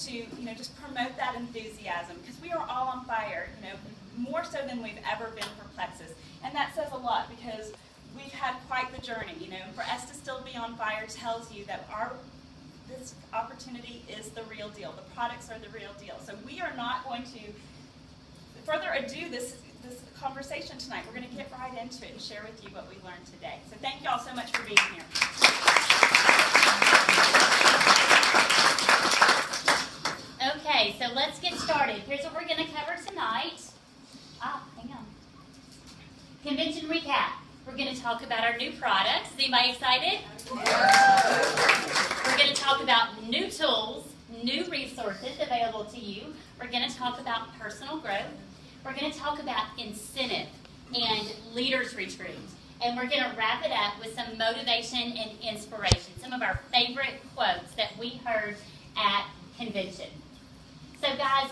to, just promote that enthusiasm, because we are all on fire, more so than we've ever been for Plexus. And that says a lot, because we've had quite the journey, For us to still be on fire tells you that this opportunity is the real deal. The products are the real deal. So we are not going to further ado this conversation tonight. We're going to get right into it and share with you what we learned today. So thank you all so much for being here. Okay, so let's get started. Here's what we're going to cover tonight. Hang on. Convention recap. We're going to talk about our new products. Is anybody excited? We're going to talk about new tools, new resources available to you. We're going to talk about personal growth. We're going to talk about incentive and leaders retreat. And we're going to wrap it up with some motivation and inspiration, some of our favorite quotes that we heard at convention. So guys,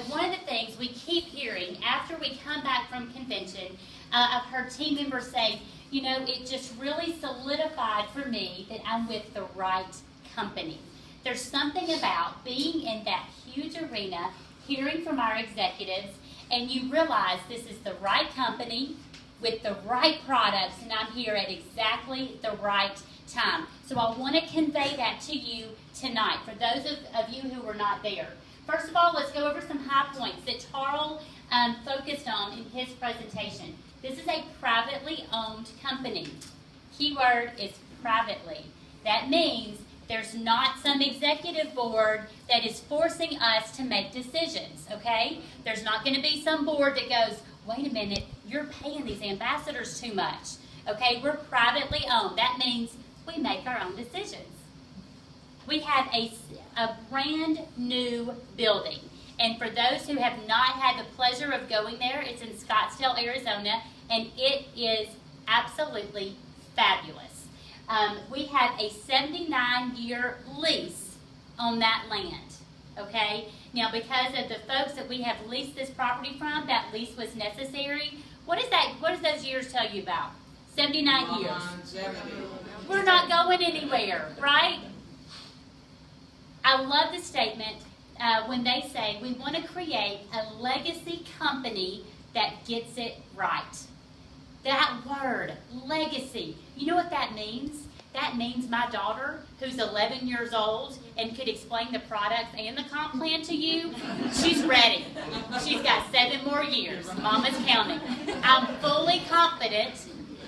one of the things we keep hearing after we come back from convention, I've heard team members say, it just really solidified for me that I'm with the right company. There's something about being in that huge arena, hearing from our executives, and you realize this is the right company with the right products, and I'm here at exactly the right time. So I want to convey that to you tonight, for those of you who were not there. First of all, let's go over some high points that Charles focused on in his presentation. This is a privately owned company. Keyword is privately. That means there's not some executive board that is forcing us to make decisions, okay? There's not going to be some board that goes, wait a minute, you're paying these ambassadors too much, okay? We're privately owned. That means we make our own decisions. We have a brand new building. And for those who have not had the pleasure of going there, it's in Scottsdale, Arizona, and it is absolutely fabulous. We have a 79-year lease on that land, okay? Now, because of the folks that we have leased this property from, that lease was necessary. What does those years tell you about? 79 years. We're not going anywhere, right? I love the statement when they say we want to create a legacy company that gets it right. That word, legacy, you know what that means? That means my daughter, who's 11 years old and could explain the products and the comp plan to you, she's ready. She's got 7 more years. Mama's counting. I'm fully confident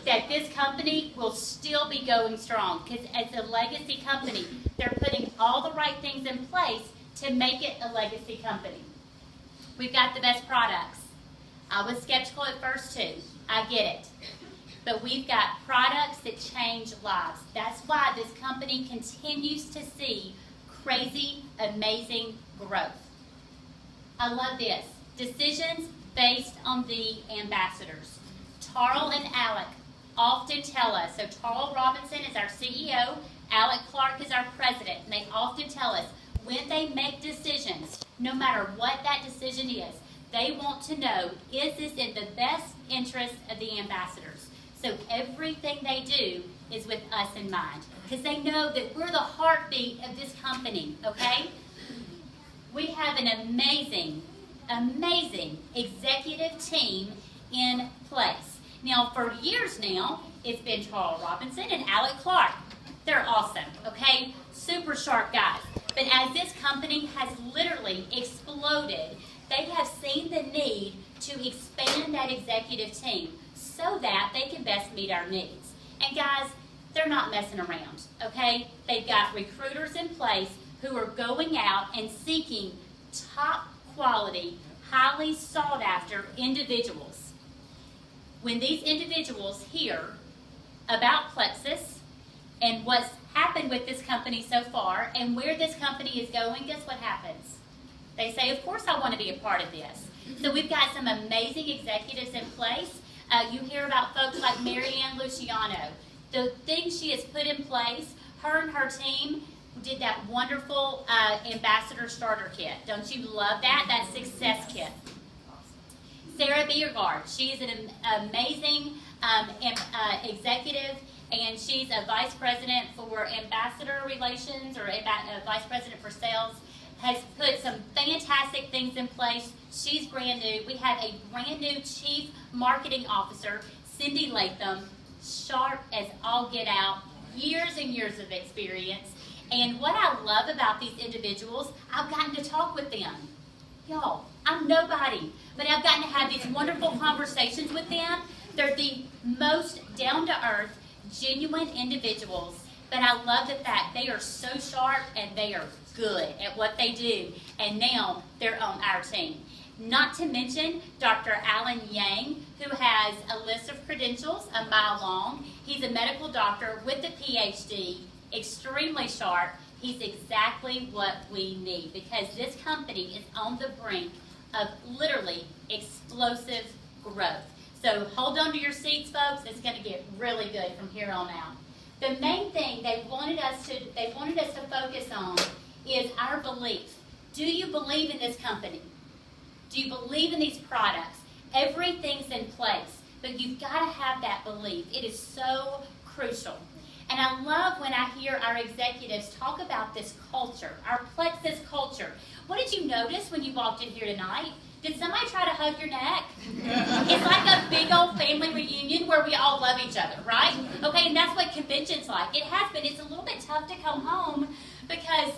that this company will still be going strong, because as a legacy company, they're putting all the right things in place to make it a legacy company. We've got the best products. I was skeptical at first too. I get it. But we've got products that change lives. That's why this company continues to see crazy, amazing growth. I love this. Decisions based on the ambassadors. Tarl and Alec often tell us, so Tarl Robinson is our CEO, Alec Clark is our president, and they often tell us when they make decisions, no matter what that decision is, they want to know, is this in the best interest of the ambassadors? So everything they do is with us in mind, because they know that we're the heartbeat of this company, okay? We have an amazing, amazing executive team in place. Now, for years now, it's been Charles Robinson and Alec Clark. They're awesome, okay? Super sharp guys. But as this company has literally exploded, they have seen the need to expand that executive team so that they can best meet our needs. And guys, they're not messing around, okay? They've got recruiters in place who are going out and seeking top quality, highly sought after individuals. When these individuals hear about Plexus and what's happened with this company so far and where this company is going, guess what happens? They say, of course I want to be a part of this. So we've got some amazing executives in place. You hear about folks like Marianne Luciano. The things she has put in place, her and her team did that wonderful ambassador starter kit. Don't you love that? That success kit. Sarah Biergard, she is an amazing executive, and she's a vice president for ambassador relations, or vice president for sales. has put some fantastic things in place. She's brand new. We have a brand new Chief Marketing Officer, Cindy Latham, sharp as all get out, years and years of experience. And what I love about these individuals, I've gotten to talk with them. Y'all, I'm nobody, but I've gotten to have these wonderful conversations with them. They're the most down-to-earth, genuine individuals, but I love the fact they are so sharp and they are good at what they do, and now they're on our team. Not to mention Dr. Alan Yang, who has a list of credentials a mile long. He's a medical doctor with a PhD, extremely sharp. He's exactly what we need because this company is on the brink of literally explosive growth. So hold on to your seats, folks. It's going to get really good from here on out. The main thing they wanted us to focus on is our belief. Do you believe in this company? Do you believe in these products? Everything's in place, but you've got to have that belief. It is so crucial. And I love when I hear our executives talk about this culture, our Plexus culture. What did you notice when you walked in here tonight? Did somebody try to hug your neck? It's like a big old family reunion where we all love each other, right? Okay, and that's what convention's like. It has been. It's a little bit tough to come home because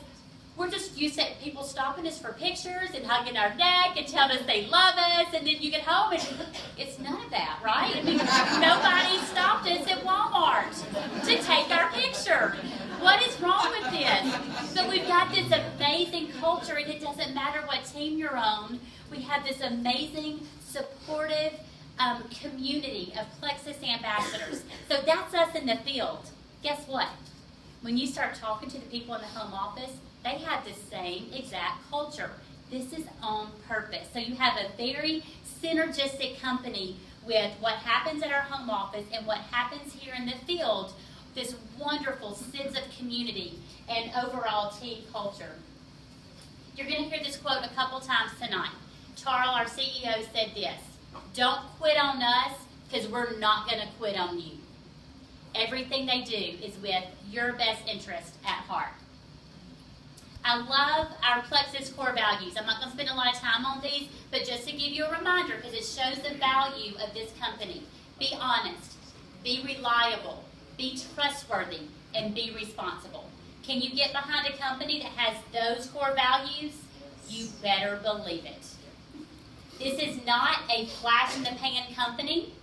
we're just used to people stopping us for pictures and hugging our neck and telling us they love us, and then you get home and it's none of that, right? I mean, nobody stopped us at Walmart to take our picture. What is wrong with this? So we've got this amazing culture, and it doesn't matter what team you're on. We have this amazing, supportive community of Plexus ambassadors. So that's us in the field. Guess what? When you start talking to the people in the home office, they have the same exact culture. This is on purpose. So you have a very synergistic company with what happens at our home office and what happens here in the field, this wonderful sense of community and overall team culture. You're going to hear this quote a couple times tonight. Charles, our CEO, said this: don't quit on us because we're not going to quit on you. Everything they do is with your best interest at heart. I love our Plexus core values. I'm not going to spend a lot of time on these, but just to give you a reminder, because it shows the value of this company. Be honest, be reliable, be trustworthy, and be responsible. Can you get behind a company that has those core values? You better believe it. This is not a flash-in-the-pan company,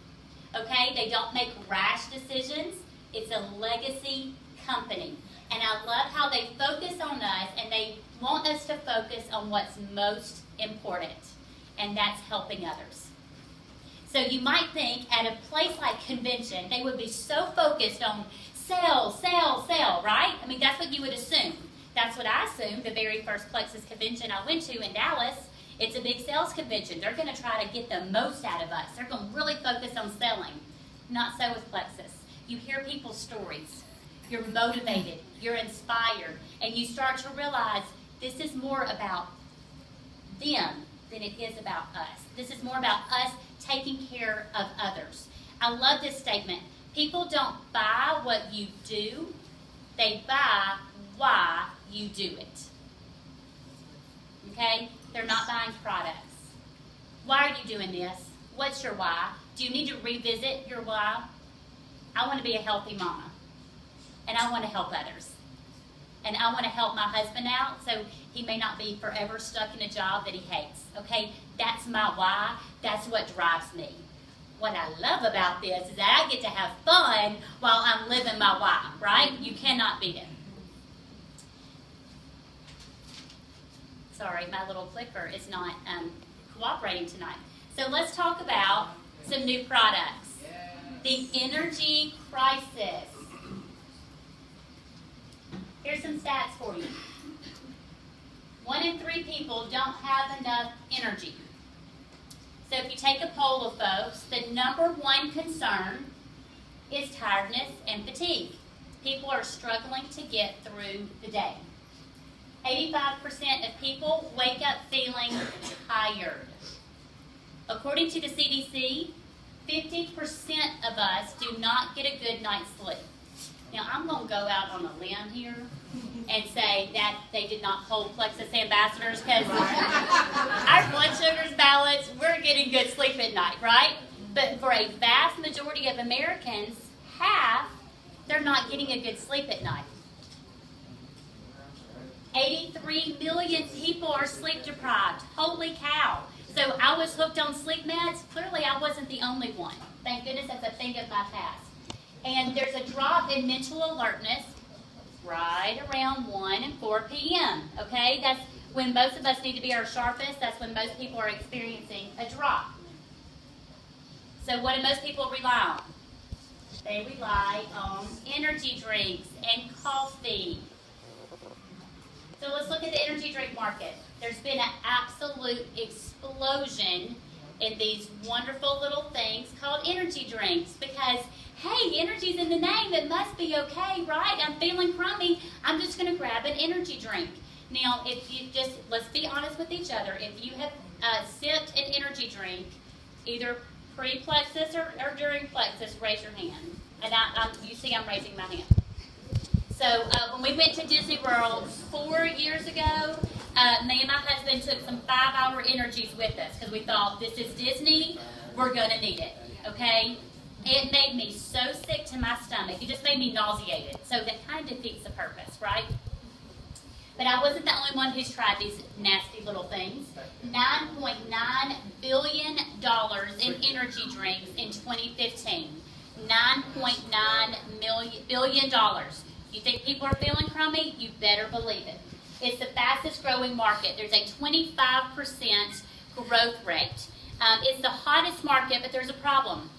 okay? They don't make rash decisions. It's a legacy company. And I love how they focus on us, and they want us to focus on what's most important, and that's helping others. So you might think at a place like convention, they would be so focused on sell, sell, sell, right? I mean, that's what you would assume. That's what I assumed the very first Plexus convention I went to in Dallas. It's a big sales convention. They're going to try to get the most out of us. They're going to really focus on selling. Not so with Plexus. You hear people's stories. You're motivated, you're inspired, and you start to realize this is more about them than it is about us. This is more about us taking care of others. I love this statement. People don't buy what you do, they buy why you do it. Okay? They're not buying products. Why are you doing this? What's your why? Do you need to revisit your why? I want to be a healthy mama. And I want to help others. And I want to help my husband out so he may not be forever stuck in a job that he hates. Okay? That's my why. That's what drives me. What I love about this is that I get to have fun while I'm living my why, right? You cannot beat it. Sorry, my little clicker is not cooperating tonight. So let's talk about some new products. The energy crisis. Here's some stats for you. 1 in 3 people don't have enough energy. So if you take a poll of folks, the number one concern is tiredness and fatigue. People are struggling to get through the day. 85% of people wake up feeling tired. According to the CDC, 50% of us do not get a good night's sleep. Now, I'm going to go out on a limb here and say that they did not hold Plexus ambassadors, because our blood sugar's balanced, we're getting good sleep at night, right? But for a vast majority of Americans, half, they're not getting a good sleep at night. 83 million people are sleep deprived. Holy cow. So I was hooked on sleep meds. Clearly I wasn't the only one. Thank goodness that's a thing of my past. And there's a drop in mental alertness right around 1 and 4 p.m. Okay? That's when most of us need to be our sharpest. That's when most people are experiencing a drop. So what do most people rely on? They rely on energy drinks and coffee. So let's look at the energy drink market. There's been an absolute explosion in these wonderful little things called energy drinks, because, hey, energy's in the name, it must be okay, right? I'm feeling crummy, I'm just going to grab an energy drink. Now, if you just, let's be honest with each other, if you have sipped an energy drink, either pre-Plexus or during Plexus, raise your hand. And you see I'm raising my hand. So when we went to Disney World 4 years ago, me and my husband took some 5-hour energies with us because we thought, this is Disney, we're going to need it, okay? It made me so sick to my stomach. It just made me nauseated. So that kind of defeats the purpose, right? But I wasn't the only one who's tried these nasty little things. $9.9 billion in energy drinks in 2015. $9.9 billion. You think people are feeling crummy? You better believe it. It's the fastest growing market. There's a 25% growth rate. It's the hottest market, but there's a problem.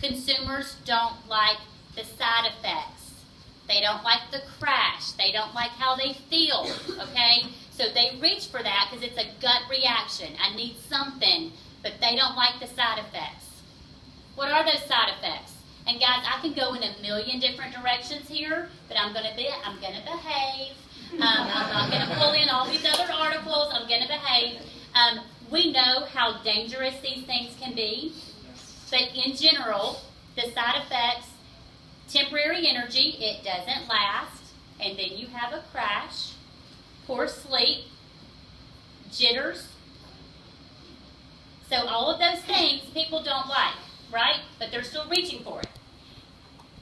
Consumers don't like the side effects. They don't like the crash. They don't like how they feel, okay? So they reach for that because it's a gut reaction. I need something, but they don't like the side effects. What are those side effects? And guys, I can go in a million different directions here, but I'm going to behave. I'm not going to pull in all these other articles. I'm going to behave. We know how dangerous these things can be, but in general, the side effects, temporary energy, it doesn't last, and then you have a crash, poor sleep, jitters. So all of those things people don't like, right? But they're still reaching for it.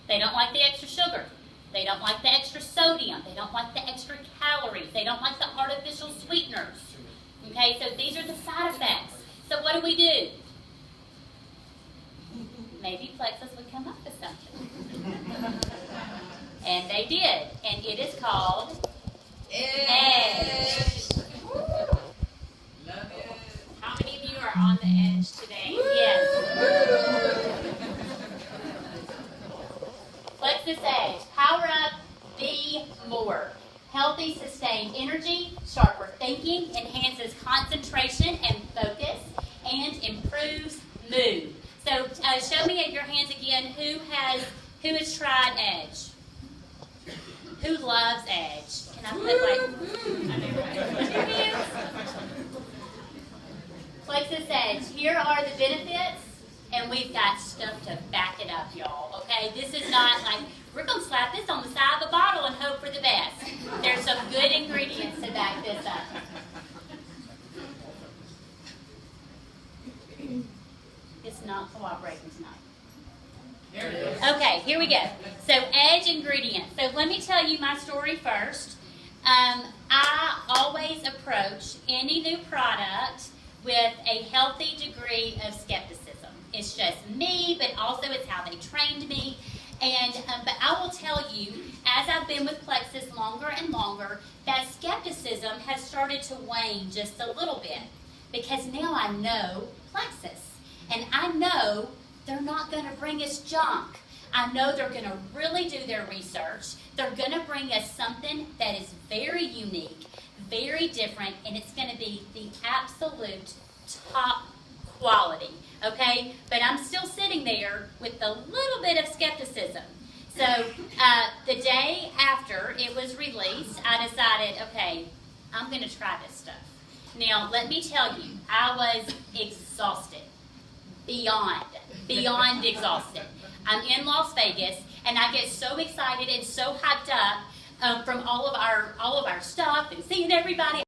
They don't like the extra sugar. They don't like the extra sodium. They don't like the extra calories. They don't like the artificial sweeteners. Okay, so these are the side effects. So what do we do? Maybe Plexus would come up with something. And they did. And it is called Edge. Love it. How many of you are on the edge today? Yes. Plexus Edge. Power up, be more. Healthy, sustained energy, sharper thinking, enhances concentration and focus, and improves mood. So show me at your hands again who has tried Edge. Who loves Edge? Can I put Plexus Edge. Here are the benefits, and we've got stuff to back it up, y'all. Okay, this is not like we're gonna slap this on the side of the bottle and hope for the best. There's some good ingredients to back this up. It's not cooperating tonight. There it is. Okay, here we go. So Edge ingredients. So let me tell you my story first. I always approach any new product with a healthy degree of skepticism. It's just me, but also it's how they trained me. And but I will tell you, as I've been with Plexus longer and longer, that skepticism has started to wane just a little bit, because now I know Plexus, and I know they're not going to bring us junk. I know they're going to really do their research. They're going to bring us something that is very unique, very different, and it's going to be the absolute top quality, okay? But I'm still sitting there with a little bit of skepticism. So the day after it was released, I decided, okay, I'm going to try this stuff. Now, let me tell you, I was exhausted, beyond exhausted. I'm in Las Vegas, and I get so excited and so hyped up from all of our stuff and seeing everybody.